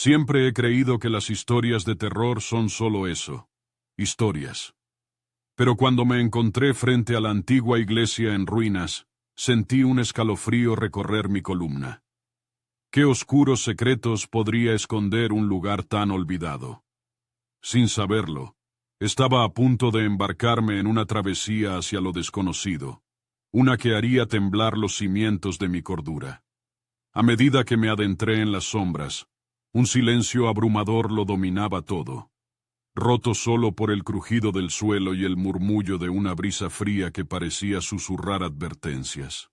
Siempre he creído que las historias de terror son solo eso, historias. Pero cuando me encontré frente a la antigua iglesia en ruinas, sentí un escalofrío recorrer mi columna. ¿Qué oscuros secretos podría esconder un lugar tan olvidado? Sin saberlo, estaba a punto de embarcarme en una travesía hacia lo desconocido, una que haría temblar los cimientos de mi cordura. A medida que me adentré en las sombras, un silencio abrumador lo dominaba todo, roto solo por el crujido del suelo y el murmullo de una brisa fría que parecía susurrar advertencias.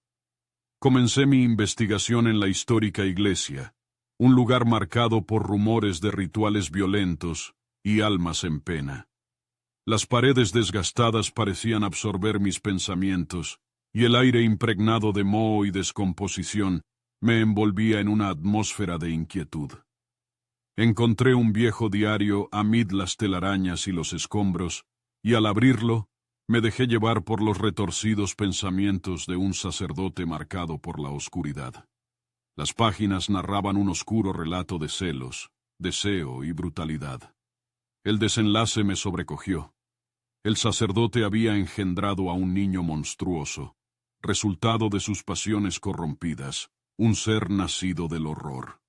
Comencé mi investigación en la histórica iglesia, un lugar marcado por rumores de rituales violentos y almas en pena. Las paredes desgastadas parecían absorber mis pensamientos, y el aire impregnado de moho y descomposición me envolvía en una atmósfera de inquietud. Encontré un viejo diario amid las telarañas y los escombros, y al abrirlo, me dejé llevar por los retorcidos pensamientos de un sacerdote marcado por la oscuridad. Las páginas narraban un oscuro relato de celos, deseo y brutalidad. El desenlace me sobrecogió. El sacerdote había engendrado a un niño monstruoso, resultado de sus pasiones corrompidas, un ser nacido del horror.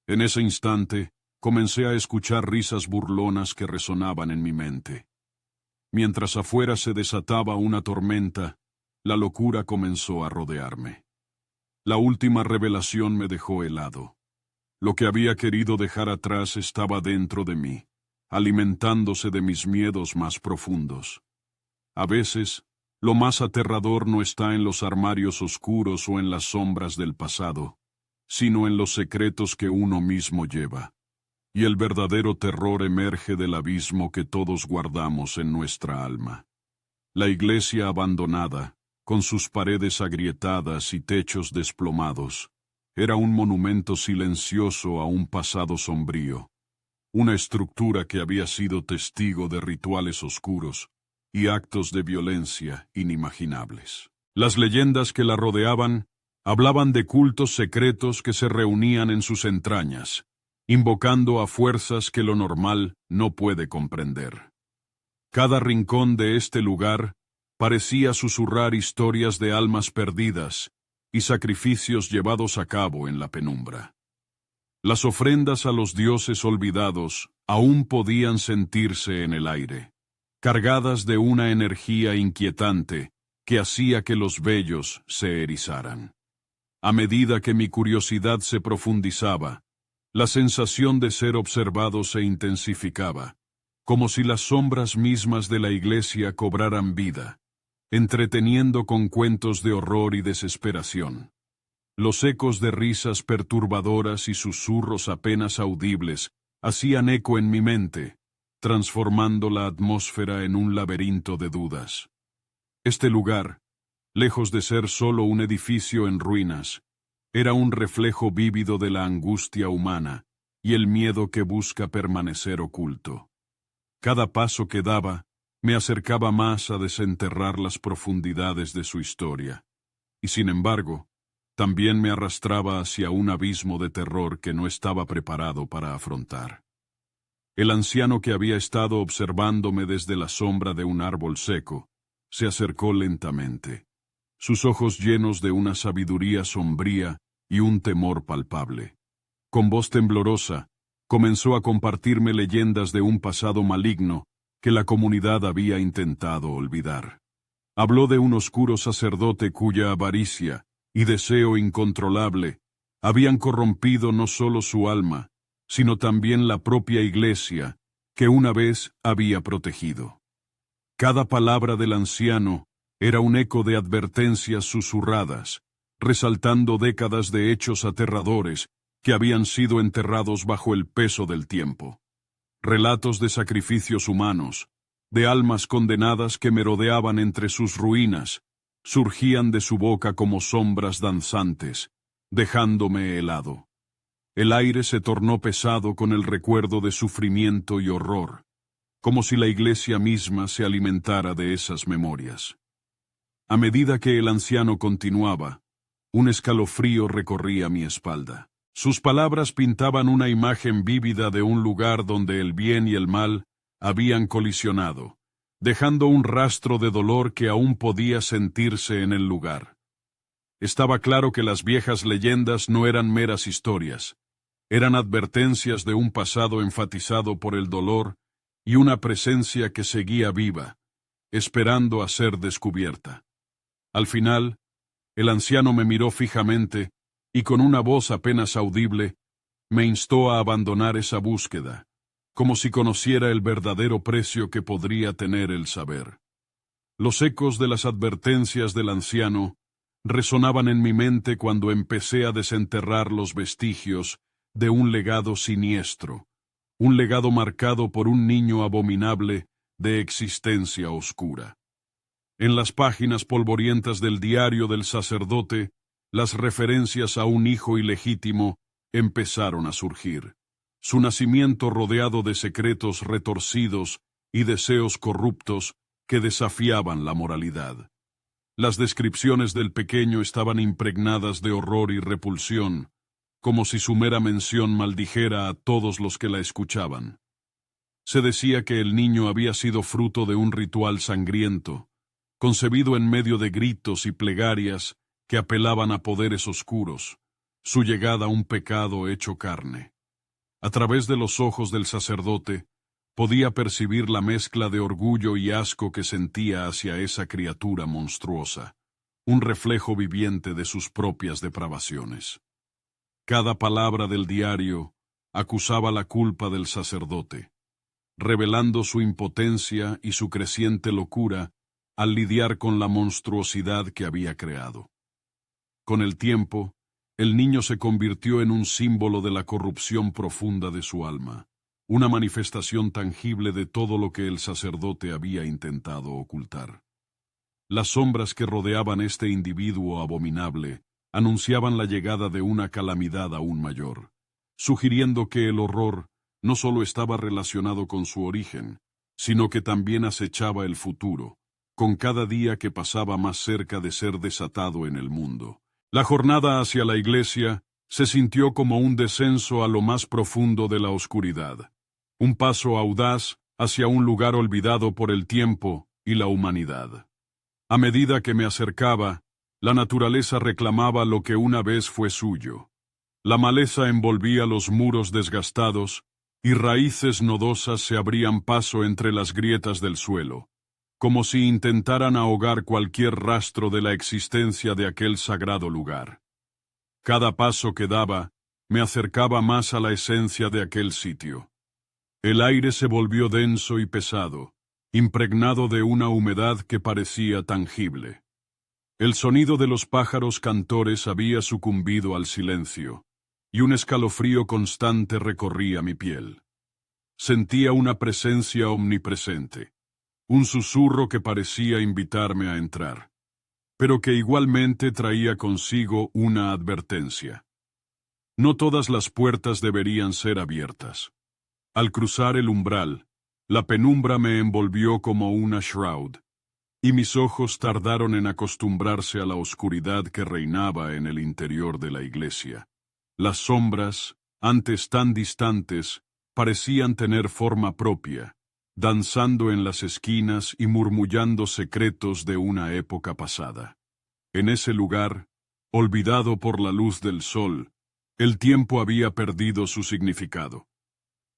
En ese instante, comencé a escuchar risas burlonas que resonaban en mi mente. Mientras afuera se desataba una tormenta, la locura comenzó a rodearme. La última revelación me dejó helado. Lo que había querido dejar atrás estaba dentro de mí, alimentándose de mis miedos más profundos. A veces, lo más aterrador no está en los armarios oscuros o en las sombras del pasado, sino en los secretos que uno mismo lleva. Y el verdadero terror emerge del abismo que todos guardamos en nuestra alma. La iglesia abandonada, con sus paredes agrietadas y techos desplomados, era un monumento silencioso a un pasado sombrío, una estructura que había sido testigo de rituales oscuros y actos de violencia inimaginables. Las leyendas que la rodeaban hablaban de cultos secretos que se reunían en sus entrañas, invocando a fuerzas que lo normal no puede comprender. Cada rincón de este lugar parecía susurrar historias de almas perdidas y sacrificios llevados a cabo en la penumbra. Las ofrendas a los dioses olvidados aún podían sentirse en el aire, cargadas de una energía inquietante que hacía que los vellos se erizaran. A medida que mi curiosidad se profundizaba, la sensación de ser observado se intensificaba, como si las sombras mismas de la iglesia cobraran vida, entreteniendo con cuentos de horror y desesperación. Los ecos de risas perturbadoras y susurros apenas audibles hacían eco en mi mente, transformando la atmósfera en un laberinto de dudas. Este lugar, lejos de ser solo un edificio en ruinas, era un reflejo vívido de la angustia humana y el miedo que busca permanecer oculto. Cada paso que daba me acercaba más a desenterrar las profundidades de su historia, y sin embargo, también me arrastraba hacia un abismo de terror que no estaba preparado para afrontar. El anciano que había estado observándome desde la sombra de un árbol seco se acercó lentamente, sus ojos llenos de una sabiduría sombría y un temor palpable. Con voz temblorosa, comenzó a compartirme leyendas de un pasado maligno que la comunidad había intentado olvidar. Habló de un oscuro sacerdote cuya avaricia y deseo incontrolable habían corrompido no solo su alma, sino también la propia iglesia que una vez había protegido. Cada palabra del anciano era un eco de advertencias susurradas, resaltando décadas de hechos aterradores que habían sido enterrados bajo el peso del tiempo. Relatos de sacrificios humanos, de almas condenadas que merodeaban entre sus ruinas, surgían de su boca como sombras danzantes, dejándome helado. El aire se tornó pesado con el recuerdo de sufrimiento y horror, como si la iglesia misma se alimentara de esas memorias. A medida que el anciano continuaba, un escalofrío recorría mi espalda. Sus palabras pintaban una imagen vívida de un lugar donde el bien y el mal habían colisionado, dejando un rastro de dolor que aún podía sentirse en el lugar. Estaba claro que las viejas leyendas no eran meras historias, eran advertencias de un pasado enfatizado por el dolor y una presencia que seguía viva, esperando a ser descubierta. Al final, el anciano me miró fijamente y con una voz apenas audible, me instó a abandonar esa búsqueda, como si conociera el verdadero precio que podría tener el saber. Los ecos de las advertencias del anciano resonaban en mi mente cuando empecé a desenterrar los vestigios de un legado siniestro, un legado marcado por un niño abominable de existencia oscura. En las páginas polvorientas del diario del sacerdote, las referencias a un hijo ilegítimo empezaron a surgir. Su nacimiento rodeado de secretos retorcidos y deseos corruptos que desafiaban la moralidad. Las descripciones del pequeño estaban impregnadas de horror y repulsión, como si su mera mención maldijera a todos los que la escuchaban. Se decía que el niño había sido fruto de un ritual sangriento, concebido en medio de gritos y plegarias que apelaban a poderes oscuros, su llegada un pecado hecho carne. A través de los ojos del sacerdote, podía percibir la mezcla de orgullo y asco que sentía hacia esa criatura monstruosa, un reflejo viviente de sus propias depravaciones. Cada palabra del diario acusaba la culpa del sacerdote, revelando su impotencia y su creciente locura al lidiar con la monstruosidad que había creado. Con el tiempo, el niño se convirtió en un símbolo de la corrupción profunda de su alma, una manifestación tangible de todo lo que el sacerdote había intentado ocultar. Las sombras que rodeaban este individuo abominable anunciaban la llegada de una calamidad aún mayor, sugiriendo que el horror no solo estaba relacionado con su origen, sino que también acechaba el futuro, con cada día que pasaba más cerca de ser desatado en el mundo. La jornada hacia la iglesia se sintió como un descenso a lo más profundo de la oscuridad, un paso audaz hacia un lugar olvidado por el tiempo y la humanidad. A medida que me acercaba, la naturaleza reclamaba lo que una vez fue suyo. La maleza envolvía los muros desgastados y raíces nodosas se abrían paso entre las grietas del suelo, como si intentaran ahogar cualquier rastro de la existencia de aquel sagrado lugar. Cada paso que daba me acercaba más a la esencia de aquel sitio. El aire se volvió denso y pesado, impregnado de una humedad que parecía tangible. El sonido de los pájaros cantores había sucumbido al silencio, y un escalofrío constante recorría mi piel. Sentía una presencia omnipresente, un susurro que parecía invitarme a entrar, pero que igualmente traía consigo una advertencia. No todas las puertas deberían ser abiertas. Al cruzar el umbral, la penumbra me envolvió como una shroud, y mis ojos tardaron en acostumbrarse a la oscuridad que reinaba en el interior de la iglesia. Las sombras, antes tan distantes, parecían tener forma propia, danzando en las esquinas y murmullando secretos de una época pasada. En ese lugar, olvidado por la luz del sol, el tiempo había perdido su significado.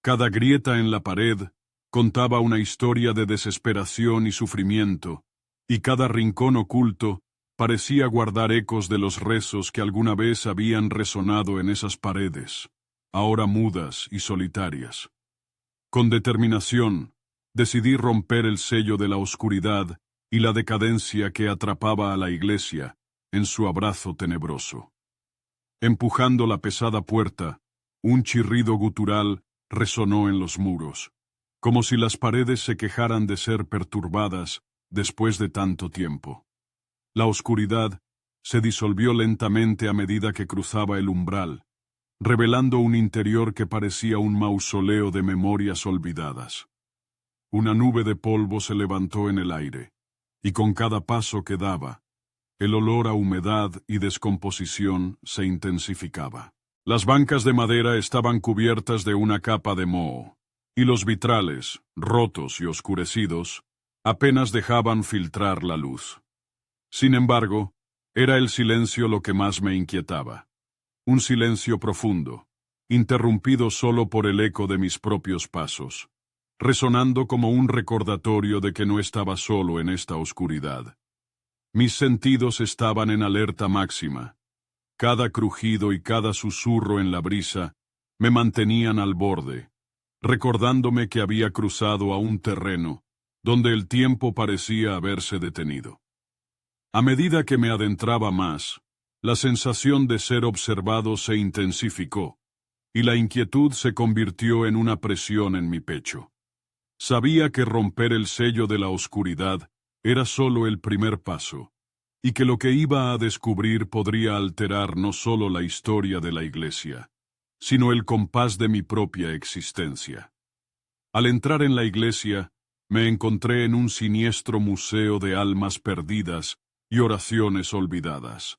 Cada grieta en la pared contaba una historia de desesperación y sufrimiento, y cada rincón oculto parecía guardar ecos de los rezos que alguna vez habían resonado en esas paredes, ahora mudas y solitarias. Con determinación, decidí romper el sello de la oscuridad y la decadencia que atrapaba a la iglesia en su abrazo tenebroso. Empujando la pesada puerta, un chirrido gutural resonó en los muros, como si las paredes se quejaran de ser perturbadas después de tanto tiempo. La oscuridad se disolvió lentamente a medida que cruzaba el umbral, revelando un interior que parecía un mausoleo de memorias olvidadas. Una nube de polvo se levantó en el aire, y con cada paso que daba, el olor a humedad y descomposición se intensificaba. Las bancas de madera estaban cubiertas de una capa de moho, y los vitrales, rotos y oscurecidos, apenas dejaban filtrar la luz. Sin embargo, era el silencio lo que más me inquietaba. Un silencio profundo, interrumpido solo por el eco de mis propios pasos, resonando como un recordatorio de que no estaba solo en esta oscuridad. Mis sentidos estaban en alerta máxima. Cada crujido y cada susurro en la brisa me mantenían al borde, recordándome que había cruzado a un terreno donde el tiempo parecía haberse detenido. A medida que me adentraba más, la sensación de ser observado se intensificó, y la inquietud se convirtió en una presión en mi pecho. Sabía que romper el sello de la oscuridad era solo el primer paso, y que lo que iba a descubrir podría alterar no solo la historia de la iglesia, sino el compás de mi propia existencia. Al entrar en la iglesia, me encontré en un siniestro museo de almas perdidas y oraciones olvidadas,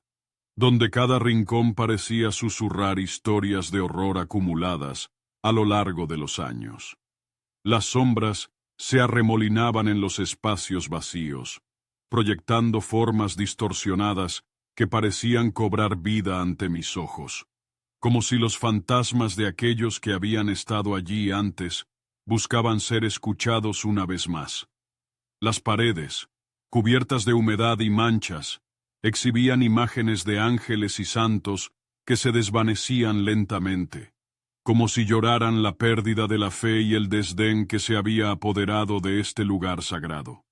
donde cada rincón parecía susurrar historias de horror acumuladas a lo largo de los años. Las sombras se arremolinaban en los espacios vacíos, proyectando formas distorsionadas que parecían cobrar vida ante mis ojos, como si los fantasmas de aquellos que habían estado allí antes buscaban ser escuchados una vez más. Las paredes, cubiertas de humedad y manchas, exhibían imágenes de ángeles y santos que se desvanecían lentamente, como si lloraran la pérdida de la fe y el desdén que se había apoderado de este lugar sagrado.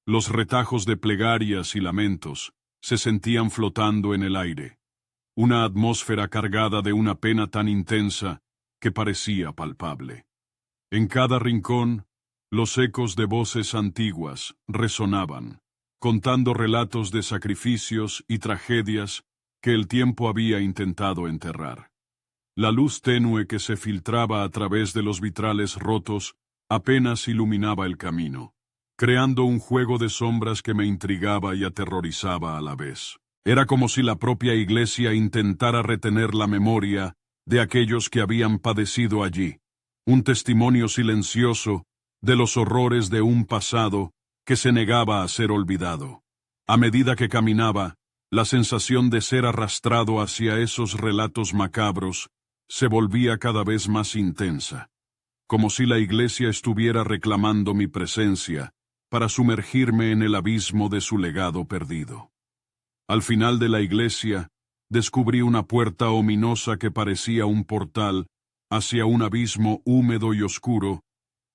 Los retajos de plegarias y lamentos se sentían flotando en el aire, una atmósfera cargada de una pena tan intensa que parecía palpable. En cada rincón, los ecos de voces antiguas resonaban, contando relatos de sacrificios y tragedias que el tiempo había intentado enterrar. La luz tenue que se filtraba a través de los vitrales rotos apenas iluminaba el camino, creando un juego de sombras que me intrigaba y aterrorizaba a la vez. Era como si la propia iglesia intentara retener la memoria de aquellos que habían padecido allí, un testimonio silencioso de los horrores de un pasado que se negaba a ser olvidado. A medida que caminaba, la sensación de ser arrastrado hacia esos relatos macabros se volvía cada vez más intensa, como si la iglesia estuviera reclamando mi presencia para sumergirme en el abismo de su legado perdido. Al final de la iglesia, descubrí una puerta ominosa que parecía un portal hacia un abismo húmedo y oscuro,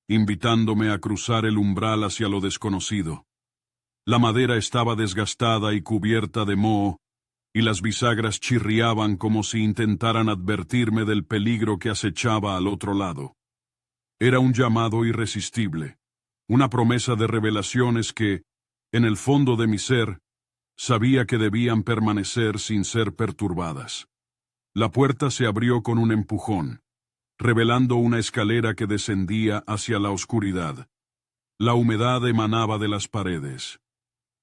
invitándome a cruzar el umbral hacia lo desconocido. La madera estaba desgastada y cubierta de moho, y las bisagras chirriaban como si intentaran advertirme del peligro que acechaba al otro lado. Era un llamado irresistible, una promesa de revelaciones que, en el fondo de mi ser, sabía que debían permanecer sin ser perturbadas. La puerta se abrió con un empujón, revelando una escalera que descendía hacia la oscuridad. La humedad emanaba de las paredes.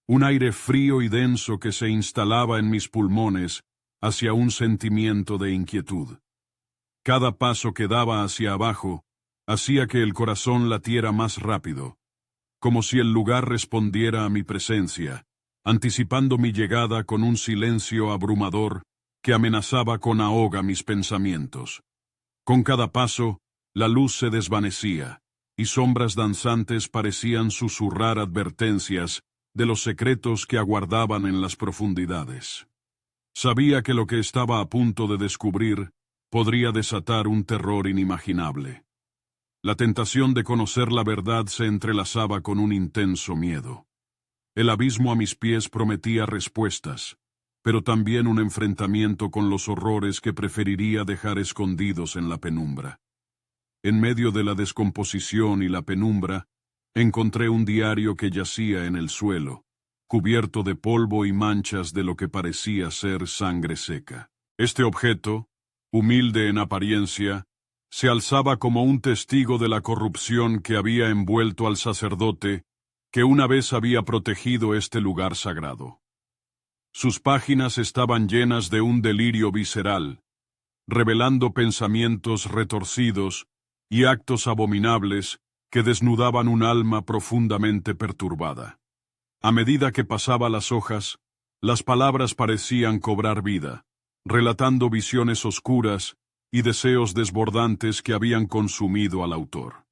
Un aire frío y denso que se instalaba en mis pulmones hacia un sentimiento de inquietud. Cada paso que daba hacia abajo hacía que el corazón latiera más rápido, como si el lugar respondiera a mi presencia, anticipando mi llegada con un silencio abrumador que amenazaba con ahoga mis pensamientos. Con cada paso, la luz se desvanecía, y sombras danzantes parecían susurrar advertencias de los secretos que aguardaban en las profundidades. Sabía que lo que estaba a punto de descubrir podría desatar un terror inimaginable. La tentación de conocer la verdad se entrelazaba con un intenso miedo. El abismo a mis pies prometía respuestas, pero también un enfrentamiento con los horrores que preferiría dejar escondidos en la penumbra. En medio de la descomposición y la penumbra, encontré un diario que yacía en el suelo, cubierto de polvo y manchas de lo que parecía ser sangre seca. Este objeto, humilde en apariencia, se alzaba como un testigo de la corrupción que había envuelto al sacerdote que una vez había protegido este lugar sagrado. Sus páginas estaban llenas de un delirio visceral, revelando pensamientos retorcidos y actos abominables que desnudaban un alma profundamente perturbada. A medida que pasaba las hojas, las palabras parecían cobrar vida, relatando visiones oscuras y deseos desbordantes que habían consumido al autor.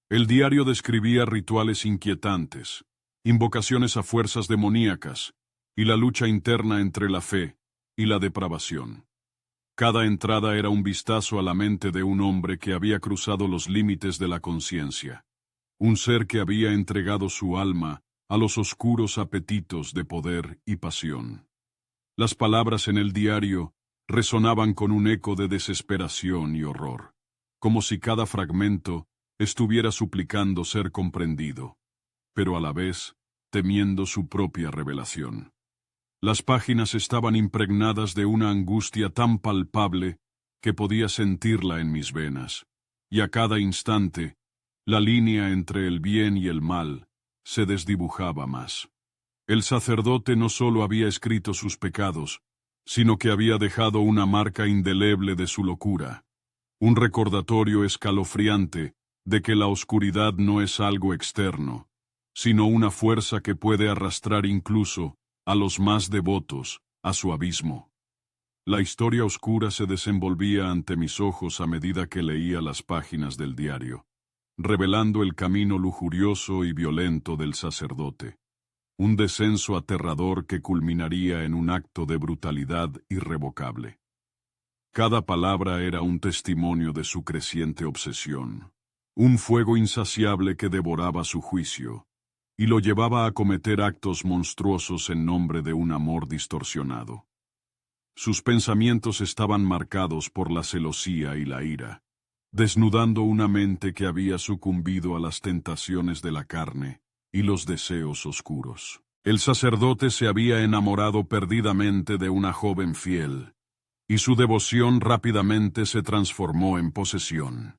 El diario describía rituales inquietantes, invocaciones a fuerzas demoníacas y la lucha interna entre la fe y la depravación. Cada entrada era un vistazo a la mente de un hombre que había cruzado los límites de la conciencia, un ser que había entregado su alma a los oscuros apetitos de poder y pasión. Las palabras en el diario resonaban con un eco de desesperación y horror, como si cada fragmento estuviera suplicando ser comprendido, pero a la vez temiendo su propia revelación. Las páginas estaban impregnadas de una angustia tan palpable que podía sentirla en mis venas, y a cada instante, la línea entre el bien y el mal se desdibujaba más. El sacerdote no solo había escrito sus pecados, sino que había dejado una marca indeleble de su locura, un recordatorio escalofriante de que la oscuridad no es algo externo, sino una fuerza que puede arrastrar incluso a los más devotos a su abismo. La historia oscura se desenvolvía ante mis ojos a medida que leía las páginas del diario, revelando el camino lujurioso y violento del sacerdote, un descenso aterrador que culminaría en un acto de brutalidad irrevocable. Cada palabra era un testimonio de su creciente obsesión, un fuego insaciable que devoraba su juicio, y lo llevaba a cometer actos monstruosos en nombre de un amor distorsionado. Sus pensamientos estaban marcados por la celosía y la ira, desnudando una mente que había sucumbido a las tentaciones de la carne y los deseos oscuros. El sacerdote se había enamorado perdidamente de una joven fiel, y su devoción rápidamente se transformó en posesión.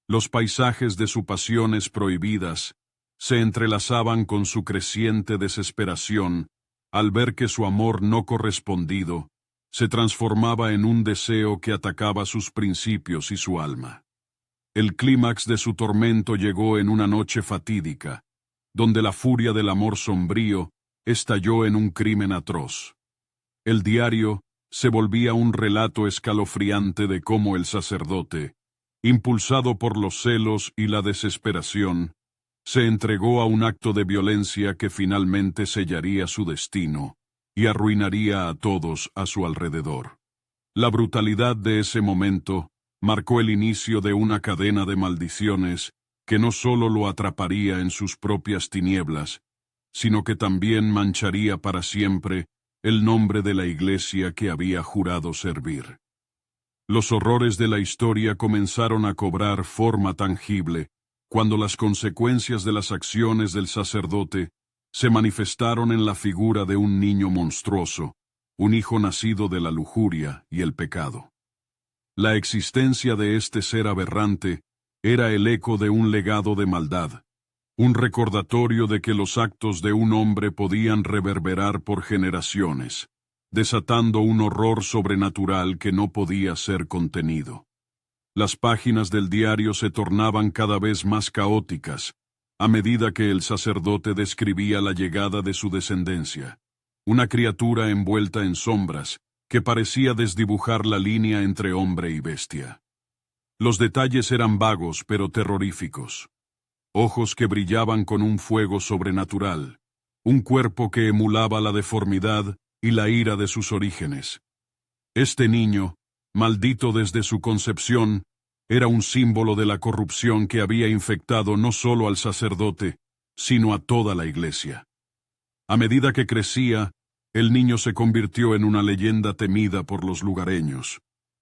Los paisajes de sus pasiones prohibidas se entrelazaban con su creciente desesperación al ver que su amor no correspondido se transformaba en un deseo que atacaba sus principios y su alma. El clímax de su tormento llegó en una noche fatídica, donde la furia del amor sombrío estalló en un crimen atroz. El diario se volvía un relato escalofriante de cómo el sacerdote, impulsado por los celos y la desesperación, se entregó a un acto de violencia que finalmente sellaría su destino y arruinaría a todos a su alrededor. La brutalidad de ese momento marcó el inicio de una cadena de maldiciones que no solo lo atraparía en sus propias tinieblas, sino que también mancharía para siempre el nombre de la iglesia que había jurado servir. Los horrores de la historia comenzaron a cobrar forma tangible cuando las consecuencias de las acciones del sacerdote se manifestaron en la figura de un niño monstruoso, un hijo nacido de la lujuria y el pecado. La existencia de este ser aberrante era el eco de un legado de maldad, un recordatorio de que los actos de un hombre podían reverberar por generaciones, desatando un horror sobrenatural que no podía ser contenido. Las páginas del diario se tornaban cada vez más caóticas a medida que el sacerdote describía la llegada de su descendencia, una criatura envuelta en sombras que parecía desdibujar la línea entre hombre y bestia. Los detalles eran vagos pero terroríficos. Ojos que brillaban con un fuego sobrenatural, un cuerpo que emulaba la deformidad y la ira de sus orígenes. Este niño, maldito desde su concepción, era un símbolo de la corrupción que había infectado no solo al sacerdote, sino a toda la iglesia. A medida que crecía, el niño se convirtió en una leyenda temida por los lugareños,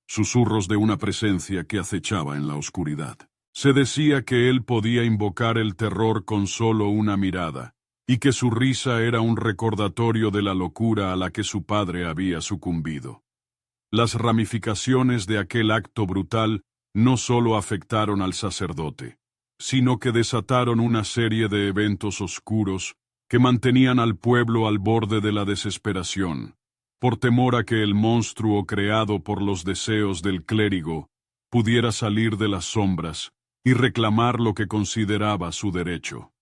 susurros de una presencia que acechaba en la oscuridad. Se decía que él podía invocar el terror con solo una mirada, y que su risa era un recordatorio de la locura a la que su padre había sucumbido. Las ramificaciones de aquel acto brutal no solo afectaron al sacerdote, sino que desataron una serie de eventos oscuros que mantenían al pueblo al borde de la desesperación, por temor a que el monstruo creado por los deseos del clérigo pudiera salir de las sombras y reclamar lo que consideraba su derecho.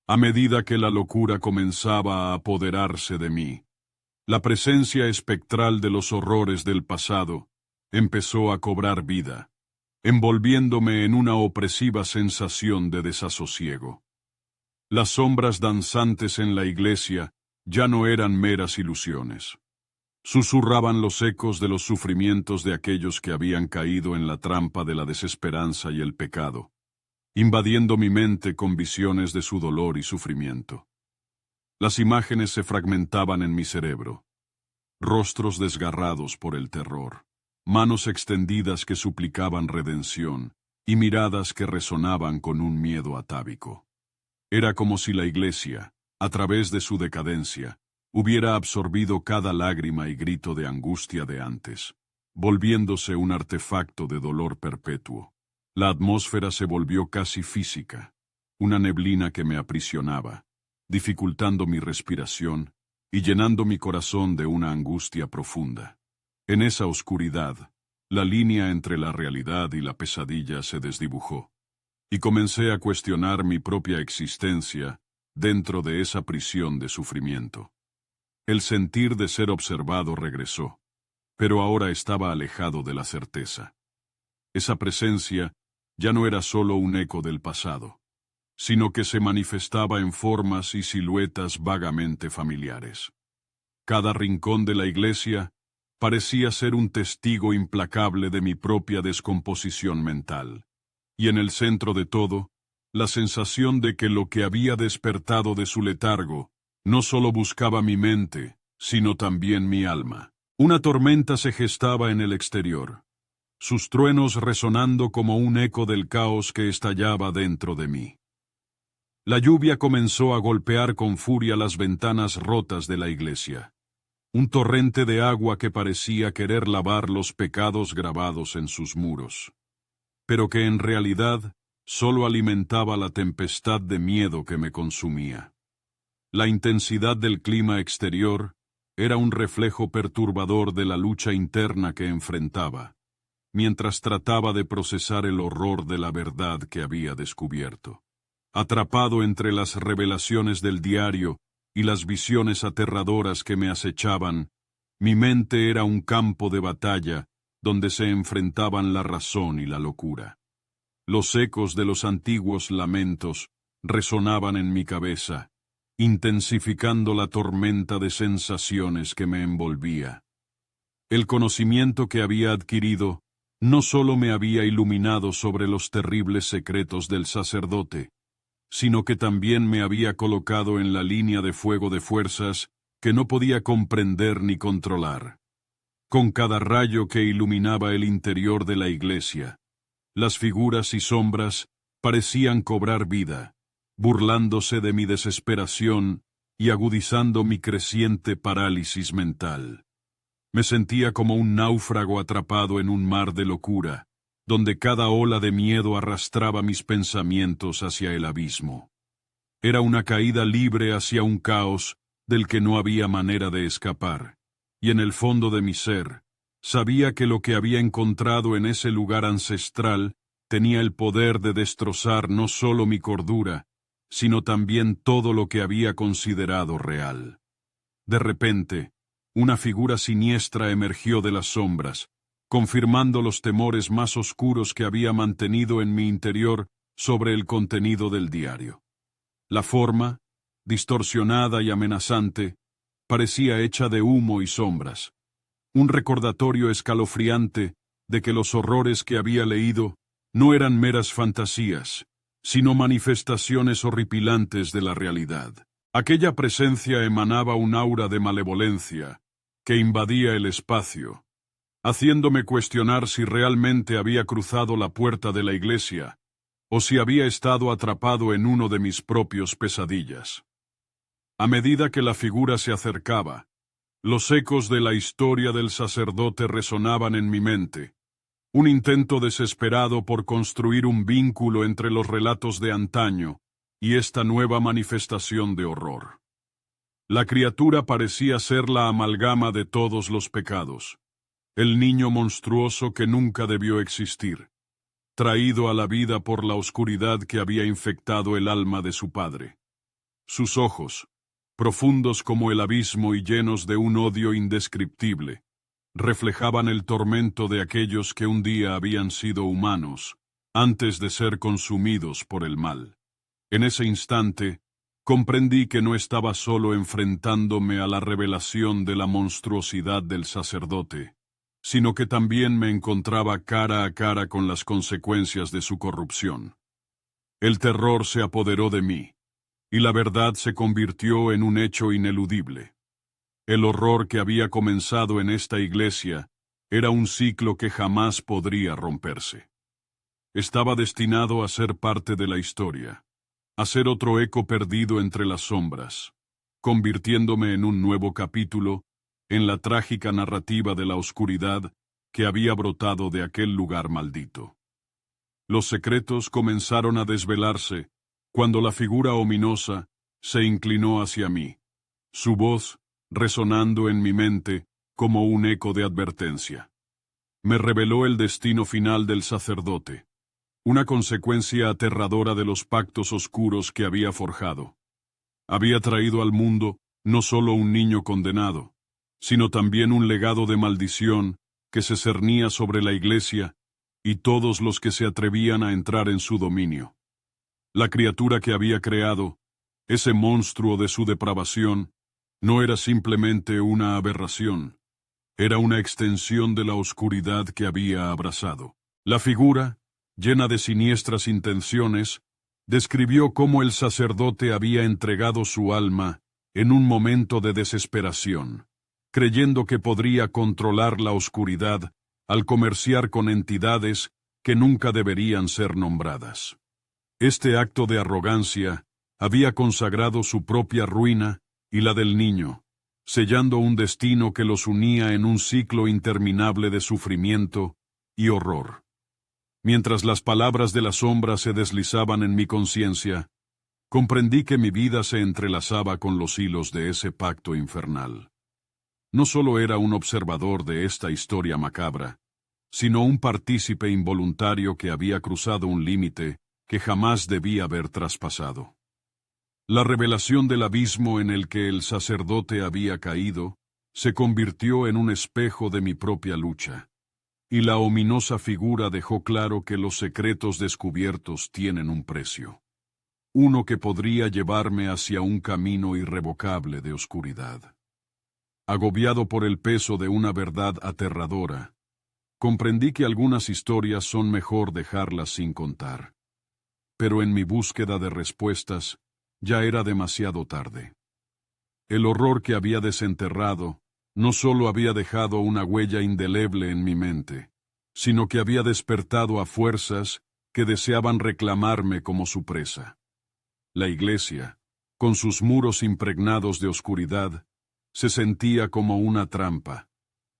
A medida que la locura comenzaba a apoderarse de mí, la presencia espectral de los horrores del pasado empezó a cobrar vida, envolviéndome en una opresiva sensación de desasosiego. Las sombras danzantes en la iglesia ya no eran meras ilusiones. Susurraban los ecos de los sufrimientos de aquellos que habían caído en la trampa de la desesperanza y el pecado, invadiendo mi mente con visiones de su dolor y sufrimiento. Las imágenes se fragmentaban en mi cerebro, rostros desgarrados por el terror, manos extendidas que suplicaban redención y miradas que resonaban con un miedo atávico. Era como si la iglesia, a través de su decadencia, hubiera absorbido cada lágrima y grito de angustia de antes, volviéndose un artefacto de dolor perpetuo. La atmósfera se volvió casi física, una neblina que me aprisionaba, dificultando mi respiración y llenando mi corazón de una angustia profunda. En esa oscuridad, la línea entre la realidad y la pesadilla se desdibujó, y comencé a cuestionar mi propia existencia dentro de esa prisión de sufrimiento. El sentir de ser observado regresó, pero ahora estaba alejado de la certeza. Esa presencia ya no era solo un eco del pasado, sino que se manifestaba en formas y siluetas vagamente familiares. Cada rincón de la iglesia parecía ser un testigo implacable de mi propia descomposición mental, y en el centro de todo, la sensación de que lo que había despertado de su letargo no solo buscaba mi mente, sino también mi alma. Una tormenta se gestaba en el exterior, sus truenos resonando como un eco del caos que estallaba dentro de mí. La lluvia comenzó a golpear con furia las ventanas rotas de la iglesia, un torrente de agua que parecía querer lavar los pecados grabados en sus muros, pero que en realidad solo alimentaba la tempestad de miedo que me consumía. La intensidad del clima exterior era un reflejo perturbador de la lucha interna que enfrentaba, mientras trataba de procesar el horror de la verdad que había descubierto. Atrapado entre las revelaciones del diario y las visiones aterradoras que me acechaban, mi mente era un campo de batalla donde se enfrentaban la razón y la locura. Los ecos de los antiguos lamentos resonaban en mi cabeza, intensificando la tormenta de sensaciones que me envolvía. El conocimiento que había adquirido no solo me había iluminado sobre los terribles secretos del sacerdote, sino que también me había colocado en la línea de fuego de fuerzas que no podía comprender ni controlar. Con cada rayo que iluminaba el interior de la iglesia, las figuras y sombras parecían cobrar vida, burlándose de mi desesperación y agudizando mi creciente parálisis mental. Me sentía como un náufrago atrapado en un mar de locura, donde cada ola de miedo arrastraba mis pensamientos hacia el abismo. Era una caída libre hacia un caos del que no había manera de escapar, y en el fondo de mi ser, sabía que lo que había encontrado en ese lugar ancestral tenía el poder de destrozar no solo mi cordura, sino también todo lo que había considerado real. De repente, una figura siniestra emergió de las sombras, confirmando los temores más oscuros que había mantenido en mi interior sobre el contenido del diario. La forma, distorsionada y amenazante, parecía hecha de humo y sombras, un recordatorio escalofriante de que los horrores que había leído no eran meras fantasías, sino manifestaciones horripilantes de la realidad. Aquella presencia emanaba un aura de malevolencia que invadía el espacio, haciéndome cuestionar si realmente había cruzado la puerta de la iglesia o si había estado atrapado en uno de mis propios pesadillas. A medida que la figura se acercaba, los ecos de la historia del sacerdote resonaban en mi mente, un intento desesperado por construir un vínculo entre los relatos de antaño y esta nueva manifestación de horror. La criatura parecía ser la amalgama de todos los pecados, el niño monstruoso que nunca debió existir, traído a la vida por la oscuridad que había infectado el alma de su padre. Sus ojos, profundos como el abismo y llenos de un odio indescriptible, reflejaban el tormento de aquellos que un día habían sido humanos, antes de ser consumidos por el mal. En ese instante, comprendí que no estaba solo enfrentándome a la revelación de la monstruosidad del sacerdote, sino que también me encontraba cara a cara con las consecuencias de su corrupción. El terror se apoderó de mí, y la verdad se convirtió en un hecho ineludible. El horror que había comenzado en esta iglesia era un ciclo que jamás podría romperse. Estaba destinado a ser parte de la historia, a ser otro eco perdido entre las sombras, convirtiéndome en un nuevo capítulo en la trágica narrativa de la oscuridad que había brotado de aquel lugar maldito. Los secretos comenzaron a desvelarse cuando la figura ominosa se inclinó hacia mí, su voz resonando en mi mente como un eco de advertencia. Me reveló el destino final del sacerdote, una consecuencia aterradora de los pactos oscuros que había forjado. Había traído al mundo no solo un niño condenado, sino también un legado de maldición que se cernía sobre la iglesia y todos los que se atrevían a entrar en su dominio. La criatura que había creado, ese monstruo de su depravación, no era simplemente una aberración, era una extensión de la oscuridad que había abrazado. La figura, llena de siniestras intenciones, describió cómo el sacerdote había entregado su alma en un momento de desesperación, creyendo que podría controlar la oscuridad al comerciar con entidades que nunca deberían ser nombradas. Este acto de arrogancia había consagrado su propia ruina y la del niño, sellando un destino que los unía en un ciclo interminable de sufrimiento y horror. Mientras las palabras de la sombra se deslizaban en mi conciencia, comprendí que mi vida se entrelazaba con los hilos de ese pacto infernal. No solo era un observador de esta historia macabra, sino un partícipe involuntario que había cruzado un límite que jamás debía haber traspasado. La revelación del abismo en el que el sacerdote había caído se convirtió en un espejo de mi propia lucha, y la ominosa figura dejó claro que los secretos descubiertos tienen un precio, uno que podría llevarme hacia un camino irrevocable de oscuridad. Agobiado por el peso de una verdad aterradora, comprendí que algunas historias son mejor dejarlas sin contar. Pero en mi búsqueda de respuestas, ya era demasiado tarde. El horror que había desenterrado no solo había dejado una huella indeleble en mi mente, sino que había despertado a fuerzas que deseaban reclamarme como su presa. La iglesia, con sus muros impregnados de oscuridad, se sentía como una trampa.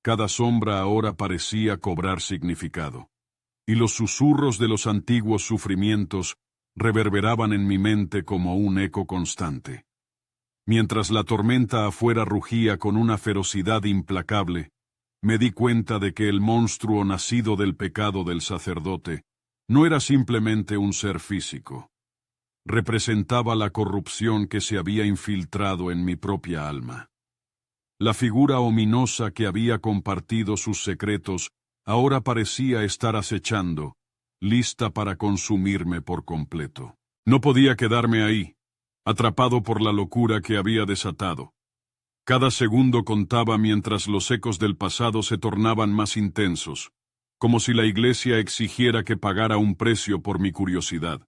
Cada sombra ahora parecía cobrar significado, y los susurros de los antiguos sufrimientos reverberaban en mi mente como un eco constante. Mientras la tormenta afuera rugía con una ferocidad implacable, me di cuenta de que el monstruo nacido del pecado del sacerdote no era simplemente un ser físico. Representaba la corrupción que se había infiltrado en mi propia alma. La figura ominosa que había compartido sus secretos ahora parecía estar acechando, lista para consumirme por completo. No podía quedarme ahí, atrapado por la locura que había desatado. Cada segundo contaba mientras los ecos del pasado se tornaban más intensos, como si la iglesia exigiera que pagara un precio por mi curiosidad.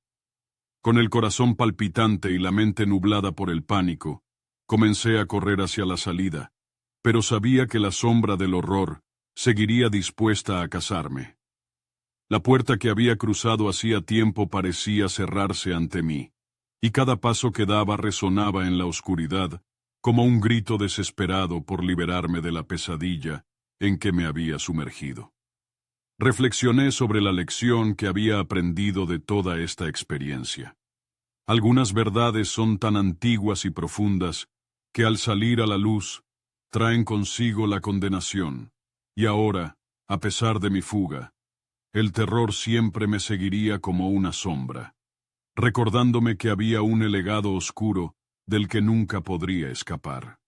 Con el corazón palpitante y la mente nublada por el pánico, comencé a correr hacia la salida, pero sabía que la sombra del horror seguiría dispuesta a cazarme. La puerta que había cruzado hacía tiempo parecía cerrarse ante mí, y cada paso que daba resonaba en la oscuridad como un grito desesperado por liberarme de la pesadilla en que me había sumergido. Reflexioné sobre la lección que había aprendido de toda esta experiencia. Algunas verdades son tan antiguas y profundas que al salir a la luz, traen consigo la condenación, y ahora, a pesar de mi fuga, el terror siempre me seguiría como una sombra, recordándome que había un legado oscuro del que nunca podría escapar.